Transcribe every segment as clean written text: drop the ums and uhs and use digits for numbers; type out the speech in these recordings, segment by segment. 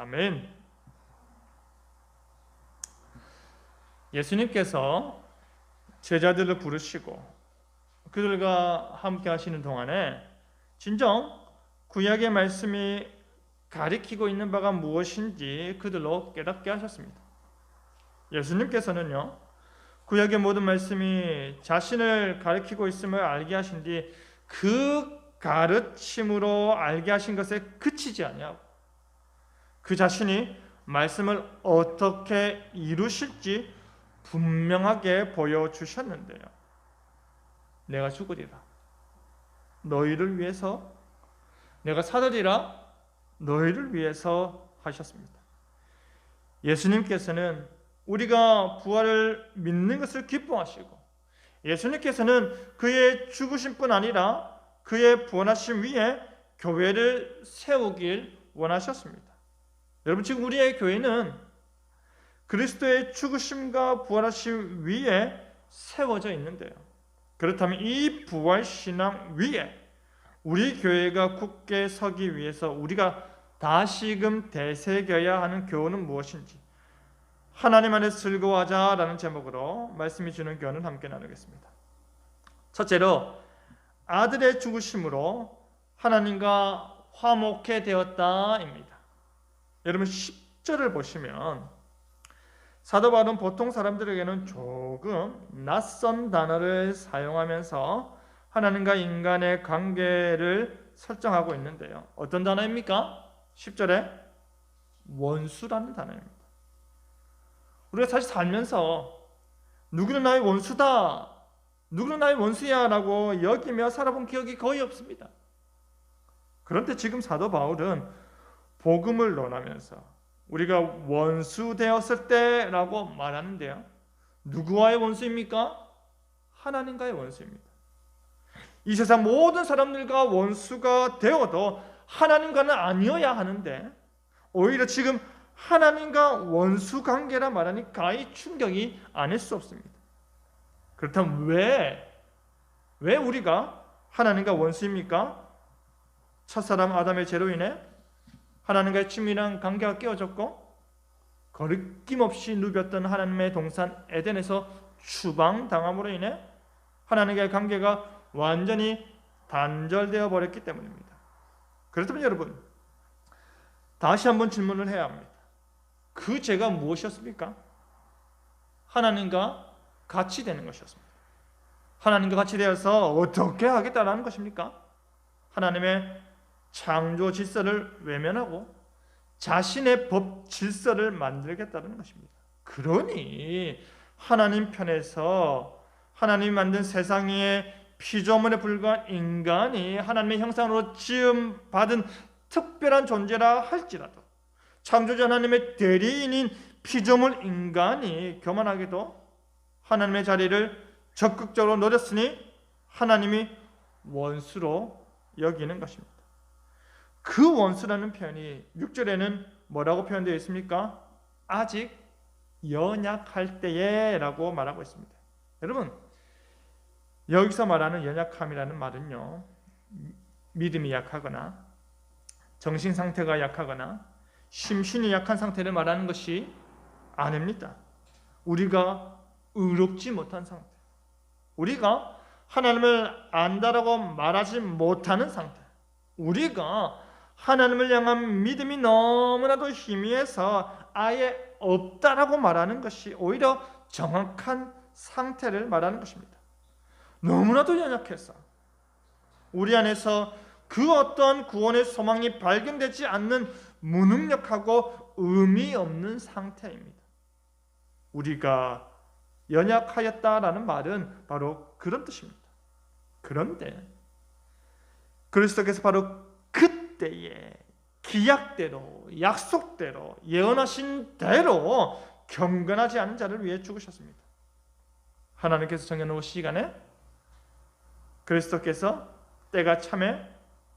아멘. 예수님께서 제자들을 부르시고 그들과 함께 하시는 동안에 진정 구약의 말씀이 가리키고 있는 바가 무엇인지 그들로 깨닫게 하셨습니다. 예수님께서는요, 구약의 모든 말씀이 자신을 가리키고 있음을 알게 하신 뒤 그 가르침으로 알게 하신 것에 그치지 아니하고 그 자신이 말씀을 어떻게 이루실지 분명하게 보여주셨는데요. 내가 죽으리라 너희를 위해서, 내가 사드리라 너희를 위해서 하셨습니다. 예수님께서는 우리가 부활을 믿는 것을 기뻐하시고 예수님께서는 그의 죽으심뿐 아니라 그의 부활하심 위에 교회를 세우길 원하셨습니다. 여러분, 지금 우리의 교회는 그리스도의 죽으심과 부활하심 위에 세워져 있는데요. 그렇다면 이 부활신앙 위에 우리 교회가 굳게 서기 위해서 우리가 다시금 되새겨야 하는 교훈은 무엇인지 하나님 안에 즐거워하자라는 제목으로 말씀이 주는 교훈을 함께 나누겠습니다. 첫째로 아들의 죽으심으로 하나님과 화목해 되었다입니다. 여러분 10절을 보시면 사도 바울은 보통 사람들에게는 조금 낯선 단어를 사용하면서 하나님과 인간의 관계를 설정하고 있는데요. 어떤 단어입니까? 10절에 원수라는 단어입니다. 우리가 사실 살면서 누구는 나의 원수다, 누구는 나의 원수야 라고 여기며 살아본 기억이 거의 없습니다. 그런데 지금 사도 바울은 복음을 논하면서 우리가 원수 되었을 때라고 말하는데요. 누구와의 원수입니까? 하나님과의 원수입니다. 이 세상 모든 사람들과 원수가 되어도 하나님과는 아니어야 하는데 오히려 지금 하나님과 원수 관계라 말하니 가히 충격이 아닐 수 없습니다. 그렇다면 왜 우리가 하나님과 원수입니까? 첫사람 아담의 죄로 인해 하나님과의 친밀한 관계가 깨어졌고 거리낌없이 누볐던 하나님의 동산 에덴에서 추방당함으로 인해 하나님과의 관계가 완전히 단절되어 버렸기 때문입니다. 그렇다면 여러분, 다시 한번 질문을 해야 합니다. 그 죄가 무엇이었습니까? 하나님과 같이 되는 것이었습니다. 하나님과 같이 되어서 어떻게 하겠다라는 것입니까? 하나님의 창조 질서를 외면하고 자신의 법 질서를 만들겠다는 것입니다. 그러니 하나님 편에서 하나님이 만든 세상의 피조물에 불과한 인간이 하나님의 형상으로 지음받은 특별한 존재라 할지라도 창조주 하나님의 대리인인 피조물 인간이 교만하게도 하나님의 자리를 적극적으로 노렸으니 하나님이 원수로 여기는 것입니다. 그 원수라는 표현이 6절에는 뭐라고 표현되어 있습니까? 아직 연약할 때에 라고 말하고 있습니다. 여러분, 여기서 말하는 연약함이라는 말은요, 믿음이 약하거나 정신 상태가 약하거나 심신이 약한 상태를 말하는 것이 아닙니다. 우리가 의롭지 못한 상태, 우리가 하나님을 안다라고 말하지 못하는 상태, 우리가 하나님을 향한 믿음이 너무나도 희미해서 아예 없다라고 말하는 것이 오히려 정확한 상태를 말하는 것입니다. 너무나도 연약해서 우리 안에서 그 어떤 구원의 소망이 발견되지 않는 무능력하고 의미 없는 상태입니다. 우리가 연약하였다라는 말은 바로 그런 뜻입니다. 그런데 그리스도께서 바로 그때에 기약대로, 약속대로, 예언하신 대로 경건하지 않은 자를 위해 죽으셨습니다. 하나님께서 정해놓은 시간에 그리스도께서 때가 참에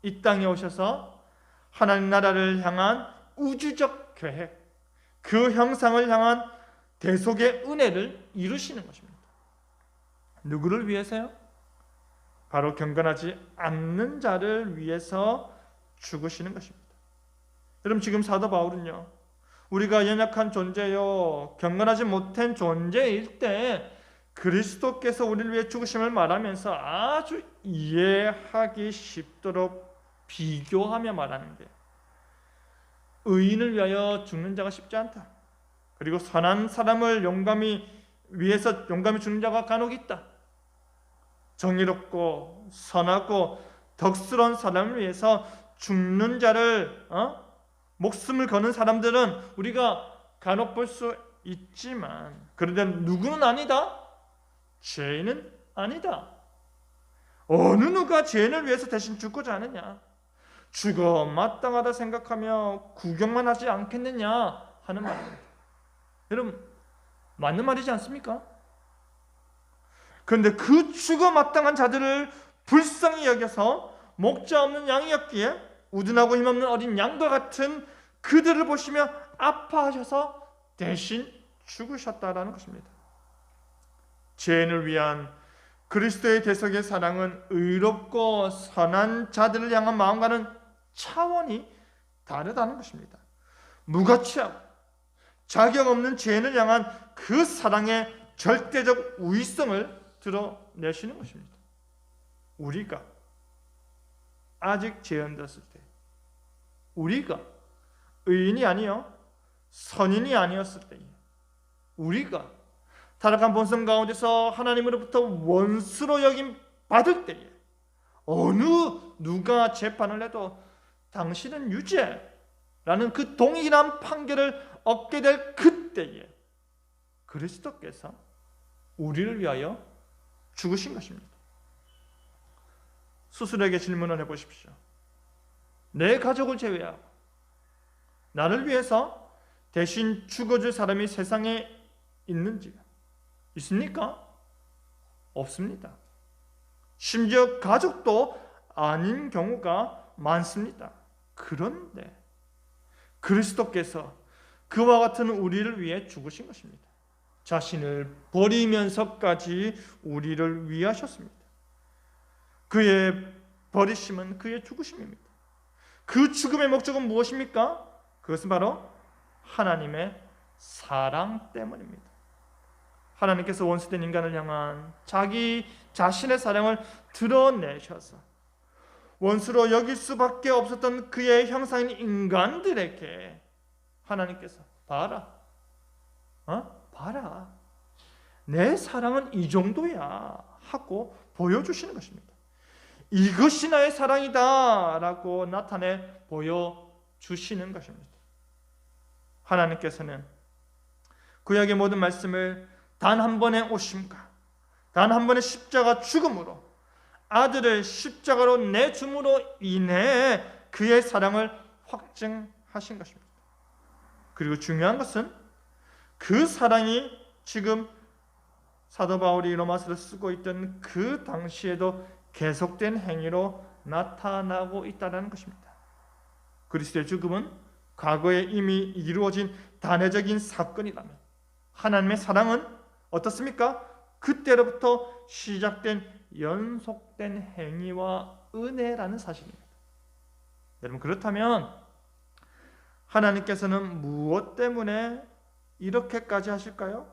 이 땅에 오셔서 하나님 나라를 향한 우주적 계획, 그 형상을 향한 대속의 은혜를 이루시는 것입니다. 누구를 위해서요? 바로 경건하지 않는 자를 위해서 죽으시는 것입니다. 여러분, 지금 사도 바울은요, 우리가 연약한 존재요, 경건하지 못한 존재일 때 그리스도께서 우리를 위해 죽으심을 말하면서 아주 이해하기 쉽도록 비교하며 말하는데, 의인을 위하여 죽는 자가 쉽지 않다. 그리고 선한 사람을 위해서 용감히 죽는 자가 간혹 있다. 정의롭고 선하고 덕스러운 사람을 위해서 죽는 자를 목숨을 거는 사람들은 우리가 간혹 볼 수 있지만, 그런데 누구는 아니다? 죄인은 아니다. 어느 누가 죄인을 위해서 대신 죽고자 하느냐? 죽어 마땅하다 생각하며 구경만 하지 않겠느냐 하는 말입니다. 여러분, 맞는 말이지 않습니까? 그런데 그 죽어 마땅한 자들을 불쌍히 여겨서 목자 없는 양이었기에 우둔하고 힘없는 어린 양과 같은 그들을 보시며 아파하셔서 대신 죽으셨다라는 것입니다. 죄인을 위한 그리스도의 대속의 사랑은 의롭고 선한 자들을 향한 마음과는 차원이 다르다는 것입니다. 무가치하고 자격 없는 죄인을 향한 그 사랑의 절대적 우위성을 드러내시는 것입니다. 우리가 아직 죄인되었을 때, 우리가 의인이 아니요 선인이 아니었을 때에, 우리가 타락한 본성 가운데서 하나님으로부터 원수로 여김 받을 때에, 어느 누가 재판을 해도 당신은 유죄라는 그 동일한 판결을 얻게 될 그때에 그리스도께서 우리를 위하여 죽으신 것입니다. 스스로에게 질문을 해보십시오. 내 가족을 제외하고 나를 위해서 대신 죽어줄 사람이 세상에 있습니까? 없습니다. 심지어 가족도 아닌 경우가 많습니다. 그런데 그리스도께서 그와 같은 우리를 위해 죽으신 것입니다. 자신을 버리면서까지 우리를 위하셨습니다. 그의 버리심은 그의 죽으심입니다. 그 죽음의 목적은 무엇입니까? 그것은 바로 하나님의 사랑 때문입니다. 하나님께서 원수된 인간을 향한 자기 자신의 사랑을 드러내셔서 원수로 여길 수밖에 없었던 그의 형상인 인간들에게 하나님께서 봐라, 봐라, 내 사랑은 이 정도야 하고 보여주시는 것입니다. 이것이 나의 사랑이다 라고 나타내 보여주시는 것입니다. 하나님께서는 구약의 모든 말씀을 단 한 번의 오심과 단 한 번의 십자가 죽음으로, 아들을 십자가로 내줌으로 인해 그의 사랑을 확증하신 것입니다. 그리고 중요한 것은 그 사랑이 지금 사도 바울이 로마서를 쓰고 있던 그 당시에도 계속된 행위로 나타나고 있다는 것입니다. 그리스도의 죽음은 과거에 이미 이루어진 단회적인 사건이라면 하나님의 사랑은 어떻습니까? 그때로부터 시작된 연속된 행위와 은혜라는 사실입니다. 여러분, 그렇다면 하나님께서는 무엇 때문에 이렇게까지 하실까요?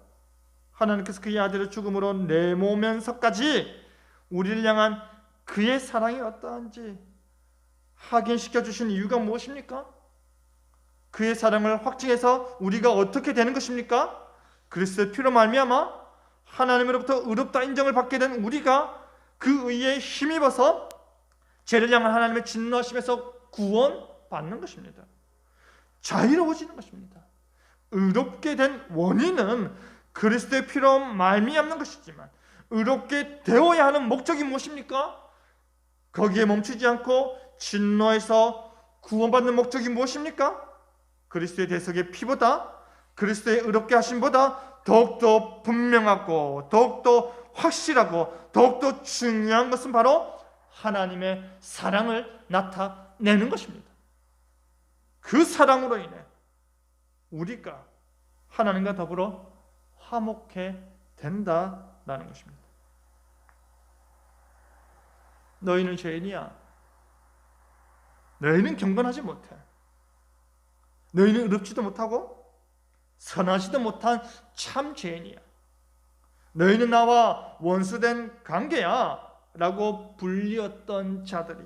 하나님께서 그의 아들을 죽음으로 내모면서까지 우리를 향한 그의 사랑이 어떠한지 확인시켜 주신 이유가 무엇입니까? 그의 사랑을 확증해서 우리가 어떻게 되는 것입니까? 그리스도의 피로 말미암아 하나님으로부터 의롭다 인정을 받게 된 우리가 그 의에 힘입어서 죄를 향한 하나님의 진노하심에서 구원받는 것입니다. 자유로워지는 것입니다. 의롭게 된 원인은 그리스도의 피로 말미암는 것이지만 의롭게 되어야 하는 목적이 무엇입니까? 거기에 멈추지 않고 진노에서 구원받는 목적이 무엇입니까? 그리스도의 대속의 피보다, 그리스도의 의롭게 하심보다 더욱더 분명하고 더욱더 확실하고 더욱더 중요한 것은 바로 하나님의 사랑을 나타내는 것입니다. 그 사랑으로 인해 우리가 하나님과 더불어 화목해 된다라는 것입니다. 너희는 죄인이야. 너희는 경건하지 못해. 너희는 의롭지도 못하고 선하지도 못한 참 죄인이야. 너희는 나와 원수된 관계야 라고 불리었던 자들이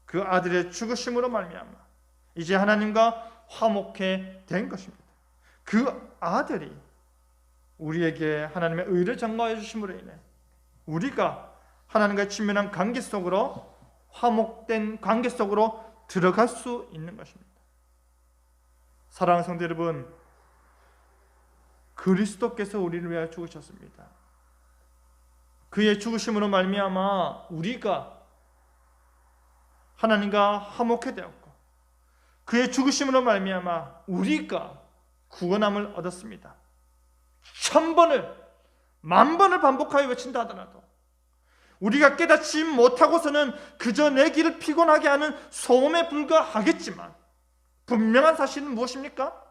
그 아들의 죽으심으로 말미암아 이제 하나님과 화목해 된 것입니다. 그 아들이 우리에게 하나님의 의를 전가해 주심으로 인해 우리가 하나님과 친밀한 관계 속으로, 화목된 관계 속으로 들어갈 수 있는 것입니다. 사랑하는 성도 여러분, 그리스도께서 우리를 위하여 죽으셨습니다. 그의 죽으심으로 말미암아 우리가 하나님과 화목해 되었고, 그의 죽으심으로 말미암아 우리가 구원함을 얻었습니다. 1000번을 10,000번을 반복하여 외친다 하더라도 우리가 깨닫지 못하고서는 그저 내 길을 피곤하게 하는 소음에 불과하겠지만 분명한 사실은 무엇입니까?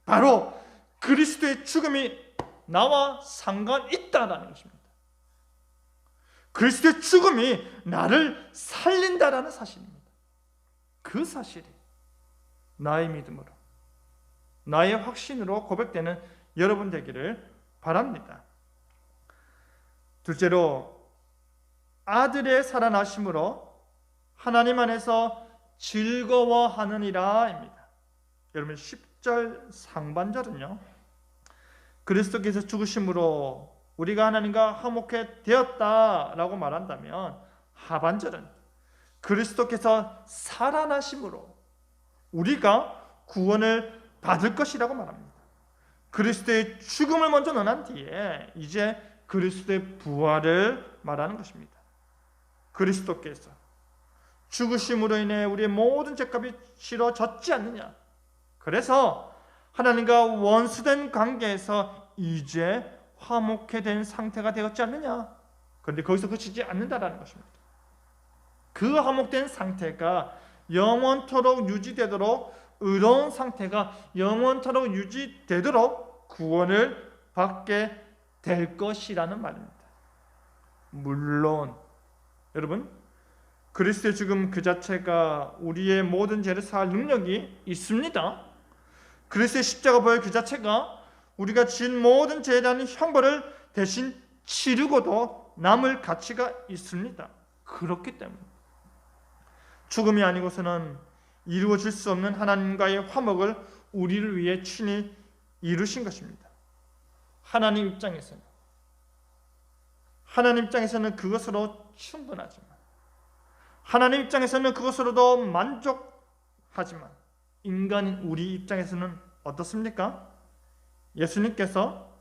바로 그리스도의 죽음이 나와 상관있다라는 것입니다. 그리스도의 죽음이 나를 살린다라는 사실입니다. 그 사실이 나의 믿음으로, 나의 확신으로 고백되는 여러분 되기를 바랍니다. 둘째로, 아들의 살아나심으로 하나님 안에서 즐거워하느니라 입니다. 여러분 10절 상반절은요, 그리스도께서 죽으심으로 우리가 하나님과 화목해 되었다라고 말한다면, 하반절은 그리스도께서 살아나심으로 우리가 구원을 받을 것이라고 말합니다. 그리스도의 죽음을 먼저 논한 뒤에 이제 그리스도의 부활을 말하는 것입니다. 그리스도께서 죽으심으로 인해 우리의 모든 죄값이 치러졌지 않느냐. 그래서 하나님과 원수된 관계에서 이제 화목해 된 상태가 되었지 않느냐. 그런데 거기서 그치지 않는다라는 것입니다. 그 화목된 상태가 영원토록 유지되도록, 의로운 상태가 영원토록 유지되도록 구원을 받게 될 것이라는 말입니다. 물론 여러분, 그리스도의 죽음 그 자체가 우리의 모든 죄를 사할 능력이 있습니다. 그리스도의 십자가 보혈 그 자체가 우리가 지은 모든 죄에 대한 형벌을 대신 치르고도 남을 가치가 있습니다. 그렇기 때문에 죽음이 아니고서는 이루어질 수 없는 하나님과의 화목을 우리를 위해 친히 이루신 것입니다. 하나님 입장에서는 그것으로 충분하지만, 하나님 입장에서는 그것으로도 만족하지만, 인간인 우리 입장에서는 어떻습니까? 예수님께서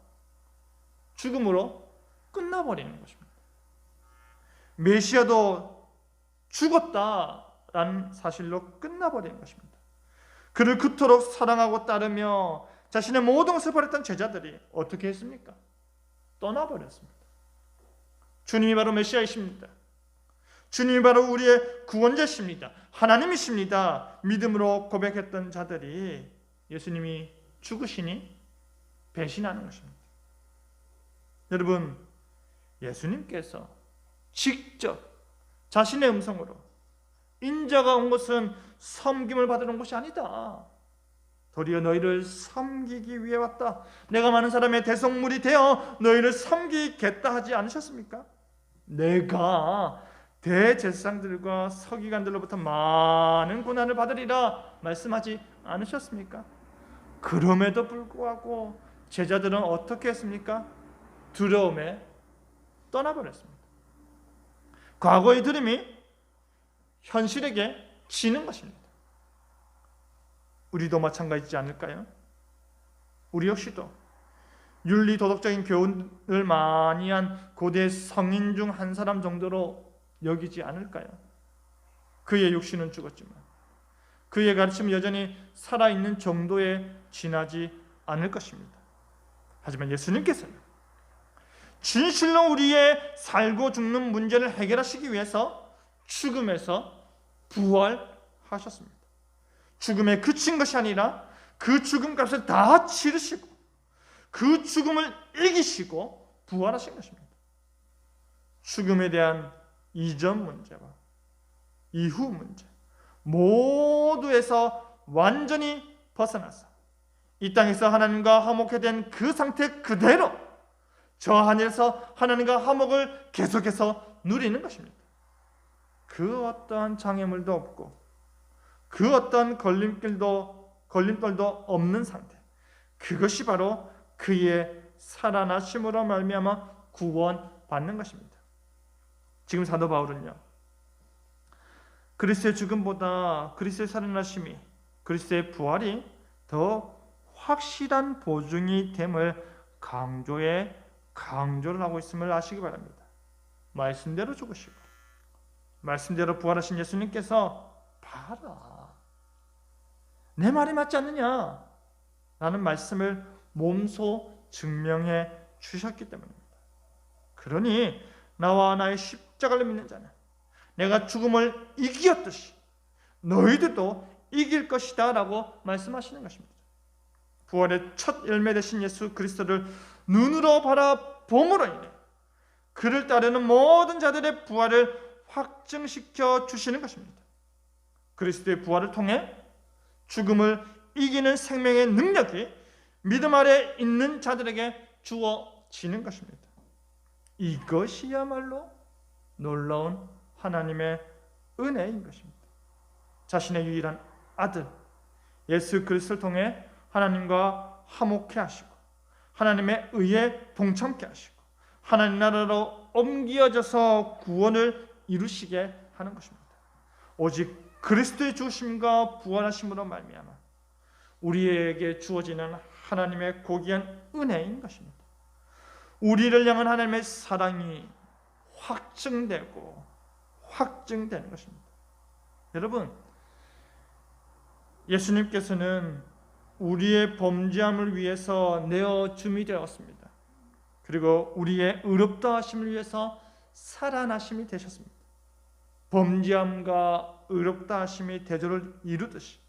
죽음으로 끝나버리는 것입니다. 메시아도 죽었다라는 사실로 끝나버리는 것입니다. 그를 그토록 사랑하고 따르며 자신의 모든 것을 버렸던 제자들이 어떻게 했습니까? 떠나버렸습니다. 주님이 바로 메시아이십니다. 주님이 바로 우리의 구원자십니다. 하나님이십니다. 믿음으로 고백했던 자들이 예수님이 죽으시니 배신하는 것입니다. 여러분, 예수님께서 직접 자신의 음성으로 인자가 온 것은 섬김을 받으러 온 것이 아니다. 도리어 너희를 섬기기 위해 왔다. 내가 많은 사람의 대속물이 되어 너희를 섬기겠다 하지 않으셨습니까? 내가 대제사장들과 서기관들로부터 많은 고난을 받으리라 말씀하지 않으셨습니까? 그럼에도 불구하고 제자들은 어떻게 했습니까? 두려움에 떠나버렸습니다. 과거의 두려움이 현실에게 지는 것입니다. 우리도 마찬가지지 않을까요? 우리 역시도 윤리 도덕적인 교훈을 많이 한 고대 성인 중 한 사람 정도로 여기지 않을까요? 그의 육신은 죽었지만 그의 가르침은 여전히 살아있는 정도에 지나지 않을 것입니다. 하지만 예수님께서는 진실로 우리의 살고 죽는 문제를 해결하시기 위해서 죽음에서 부활하셨습니다. 죽음에 그친 것이 아니라 그 죽음값을 다 치르시고 그 죽음을 이기시고 부활하신 것입니다. 죽음에 대한 이전 문제와 이후 문제 모두에서 완전히 벗어나서 이 땅에서 하나님과 화목해 된 그 상태 그대로 저 하늘에서 하나님과 화목을 계속해서 누리는 것입니다. 그 어떠한 장애물도 없고 그 어떠한 걸림돌도 없는 상태, 그것이 바로 그의 살아나심으로 말미암아 구원받는 것입니다. 지금 사도 바울은요, 그리스도의 죽음보다 그리스도의 살아나심이, 그리스도의 부활이 더 확실한 보증이 됨을 강조를 하고 있음을 아시기 바랍니다. 말씀대로 죽으시고 말씀대로 부활하신 예수님께서 봐라, 내 말이 맞지 않느냐 라는 말씀을 몸소 증명해 주셨기 때문입니다. 그러니 나와 나의 십자가를 믿는 자는 내가 죽음을 이기었듯이 너희들도 이길 것이다 라고 말씀하시는 것입니다. 부활의 첫 열매 되신 예수 그리스도를 눈으로 바라봄으로 인해 그를 따르는 모든 자들의 부활을 확증시켜 주시는 것입니다. 그리스도의 부활을 통해 죽음을 이기는 생명의 능력이 믿음 아래 있는 자들에게 주어지는 것입니다. 이것이야말로 놀라운 하나님의 은혜인 것입니다. 자신의 유일한 아들 예수 그리스도를 통해 하나님과 화목케 하시고 하나님의 의에 동참케 하시고 하나님 나라로 옮겨져서 구원을 이루시게 하는 것입니다. 오직 그리스도의 죽으심과 부활하심으로 말미암아 우리에게 주어지는 하나님의 고귀한 은혜인 것입니다. 우리를 향한 하나님의 사랑이 확증되는 것입니다. 여러분, 예수님께서는 우리의 범죄함을 위해서 내어줌이 되었습니다. 그리고 우리의 의롭다 하심을 위해서 살아나심이 되셨습니다. 범죄함과 의롭다 하심이 대조를 이루듯이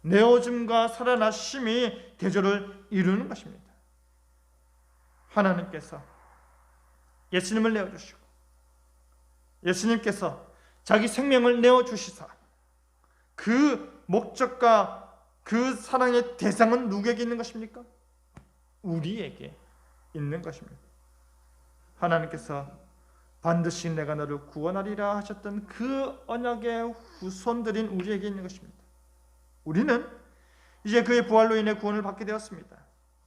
내어줌과 살아나심이 대조를 이루는 것입니다. 하나님께서 예수님을 내어주시고 예수님께서 자기 생명을 내어주시사 그 목적과 그 사랑의 대상은 누구에게 있는 것입니까? 우리에게 있는 것입니다. 하나님께서 반드시 내가 너를 구원하리라 하셨던 그 언약의 후손들인 우리에게 있는 것입니다. 우리는 이제 그의 부활로 인해 구원을 받게 되었습니다.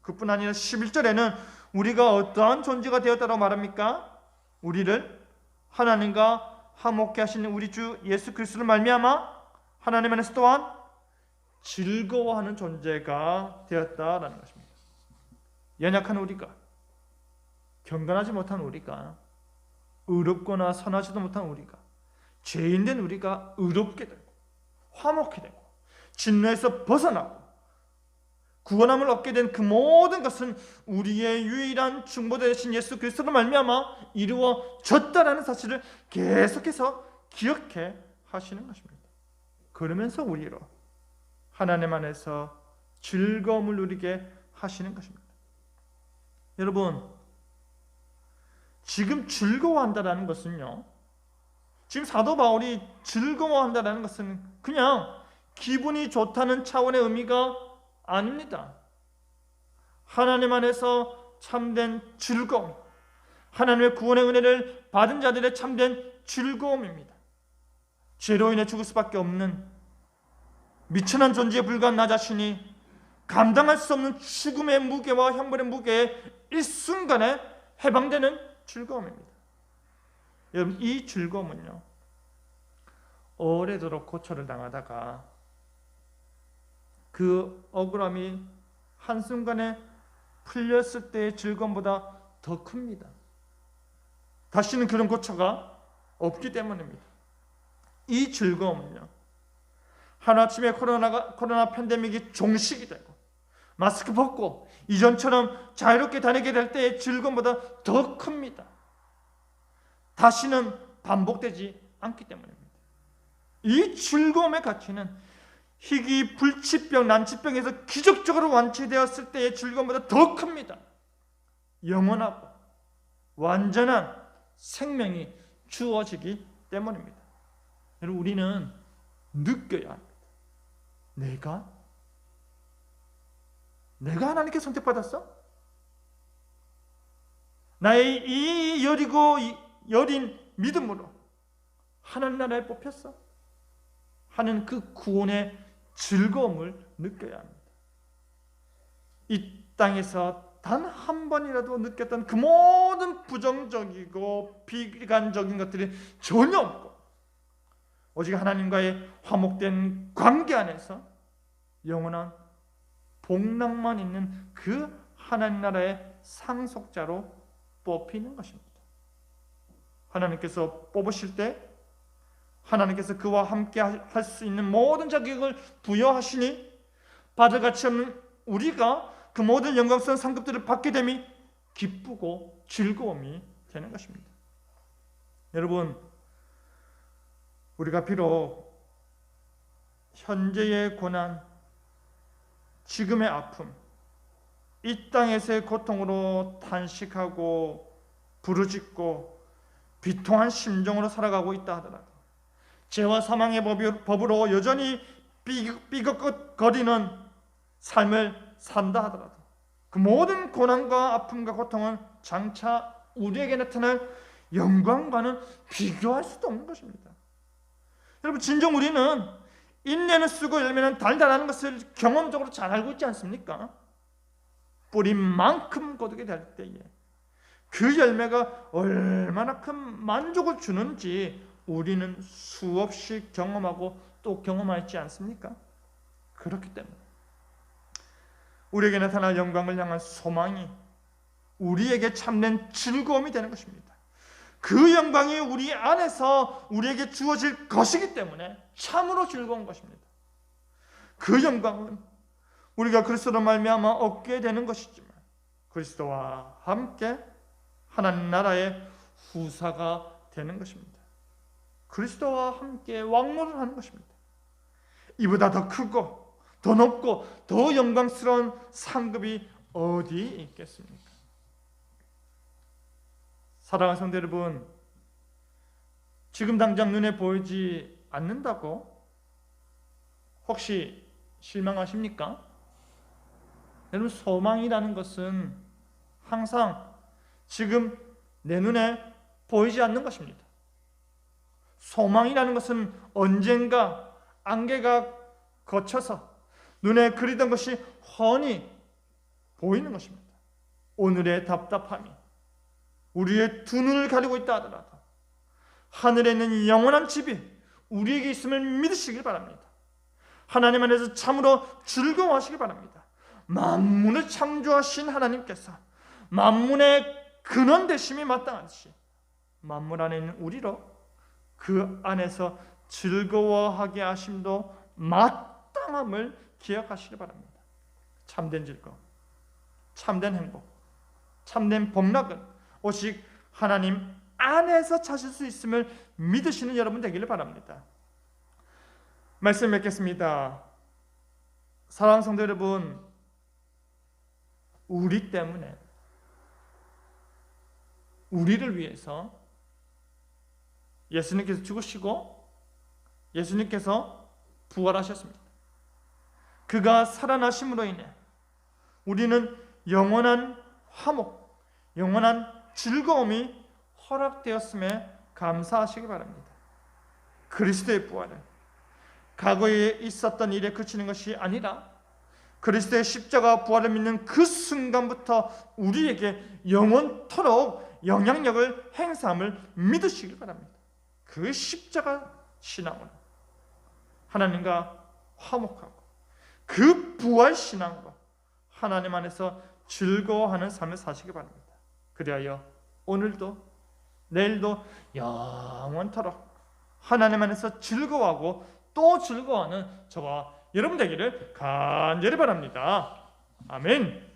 그뿐 아니라 11절에는 우리가 어떠한 존재가 되었다고 말합니까? 우리를 하나님과 화목케 하시는 우리 주 예수 그리스도를 말미암아 하나님 안에서 또한 즐거워하는 존재가 되었다라는 것입니다. 연약한 우리가, 경건하지 못한 우리가, 의롭거나 선하지도 못한 우리가, 죄인된 우리가 의롭게 되고 화목게 되고 진노에서 벗어나고 구원함을 얻게 된 그 모든 것은 우리의 유일한 중보자 되신 예수 그리스도로 말미암아 이루어졌다라는 사실을 계속해서 기억해 하시는 것입니다. 그러면서 우리로 하나님 안에서 즐거움을 누리게 하시는 것입니다. 여러분, 지금 즐거워한다라는 것은요, 지금 사도 바울이 즐거워한다라는 것은 그냥 기분이 좋다는 차원의 의미가 아닙니다. 하나님 안에서 참된 즐거움, 하나님의 구원의 은혜를 받은 자들의 참된 즐거움입니다. 죄로 인해 죽을 수밖에 없는 미천한 존재에 불과한 나 자신이 감당할 수 없는 죽음의 무게와 형벌의 무게에 일순간에 해방되는 즐거움입니다. 여러분, 이 즐거움은요, 오래도록 고초를 당하다가 그 억울함이 한순간에 풀렸을 때의 즐거움보다 더 큽니다. 다시는 그런 고초가 없기 때문입니다. 이 즐거움은요, 하루아침에 코로나 팬데믹이 종식이 되고 마스크 벗고 이전처럼 자유롭게 다니게 될 때의 즐거움보다 더 큽니다. 다시는 반복되지 않기 때문입니다. 이 즐거움의 가치는 희귀 불치병, 난치병에서 기적적으로 완치되었을 때의 즐거움보다 더 큽니다. 영원하고 완전한 생명이 주어지기 때문입니다. 여러분, 우리는 느껴야 합니다. 내가 하나님께 선택받았어? 나의 이 여리고 여린 믿음으로 하나님 나라에 뽑혔어? 하는 그 구원의 즐거움을 느껴야 합니다. 이 땅에서 단 한 번이라도 느꼈던 그 모든 부정적이고 비관적인 것들이 전혀 없고 오직 하나님과의 화목된 관계 안에서 영원한 복락만 있는 그 하나님 나라의 상속자로 뽑히는 것입니다. 하나님께서 뽑으실 때 하나님께서 그와 함께 할 수 있는 모든 자격을 부여하시니 받을 가치 없는 우리가 그 모든 영광스러운 상급들을 받게 됨이 기쁘고 즐거움이 되는 것입니다. 여러분, 우리가 비록 현재의 고난, 지금의 아픔, 이 땅에서의 고통으로 탄식하고 부르짖고 비통한 심정으로 살아가고 있다 하더라도, 죄와 사망의 법으로 여전히 삐걱거리는 삶을 산다 하더라도 그 모든 고난과 아픔과 고통은 장차 우리에게 나타날 영광과는 비교할 수도 없는 것입니다. 여러분, 진정 우리는 인내는 쓰고 열매는 달달하는 것을 경험적으로 잘 알고 있지 않습니까? 뿌린만큼 거두게 될 때에 그 열매가 얼마나 큰 만족을 주는지 우리는 수없이 경험하고 또 경험하지 않습니까? 그렇기 때문에 우리에게 나타날 영광을 향한 소망이 우리에게 참된 즐거움이 되는 것입니다. 그 영광이 우리 안에서 우리에게 주어질 것이기 때문에 참으로 즐거운 것입니다. 그 영광은 우리가 그리스도로 말미암아 얻게 되는 것이지만 그리스도와 함께 하나님 나라의 후사가 되는 것입니다. 그리스도와 함께 왕노를 하는 것입니다. 이보다 더 크고 더 높고 더 영광스러운 상급이 어디 있겠습니까? 사랑하는 성도 여러분, 지금 당장 눈에 보이지 않는다고 혹시 실망하십니까? 여러분, 소망이라는 것은 항상 지금 내 눈에 보이지 않는 것입니다. 소망이라는 것은 언젠가 안개가 거쳐서 눈에 그리던 것이 훤히 보이는 것입니다. 오늘의 답답함이 우리의 두 눈을 가리고 있다 하더라도 하늘에 있는 영원한 집이 우리에게 있음을 믿으시길 바랍니다. 하나님 안에서 참으로 즐거워하시길 바랍니다. 만문을 창조하신 하나님께서 만문의 근원 되심이 마땅하듯이 만물 안에 있는 우리로 그 안에서 즐거워하게 하심도 마땅함을 기억하시기 바랍니다. 참된 즐거움, 참된 행복, 참된 복락은 오직 하나님 안에서 찾을 수 있음을 믿으시는 여러분 되기를 바랍니다. 말씀 맺겠습니다. 사랑하는 성도 여러분, 우리 때문에 우리를 위해서 예수님께서 죽으시고 예수님께서 부활하셨습니다. 그가 살아나심으로 인해 우리는 영원한 화목, 영원한 즐거움이 허락되었음에 감사하시기 바랍니다. 그리스도의 부활은 과거에 있었던 일에 그치는 것이 아니라 그리스도의 십자가 부활을 믿는 그 순간부터 우리에게 영원토록 영향력을 행사함을 믿으시기 바랍니다. 그 십자가 신앙으로 하나님과 화목하고 그 부활 신앙으로 하나님 안에서 즐거워하는 삶을 사시기 바랍니다. 그리하여 오늘도 내일도 영원토록 하나님 안에서 즐거워하고 또 즐거워하는 저와 여러분 되기를 간절히 바랍니다. 아멘.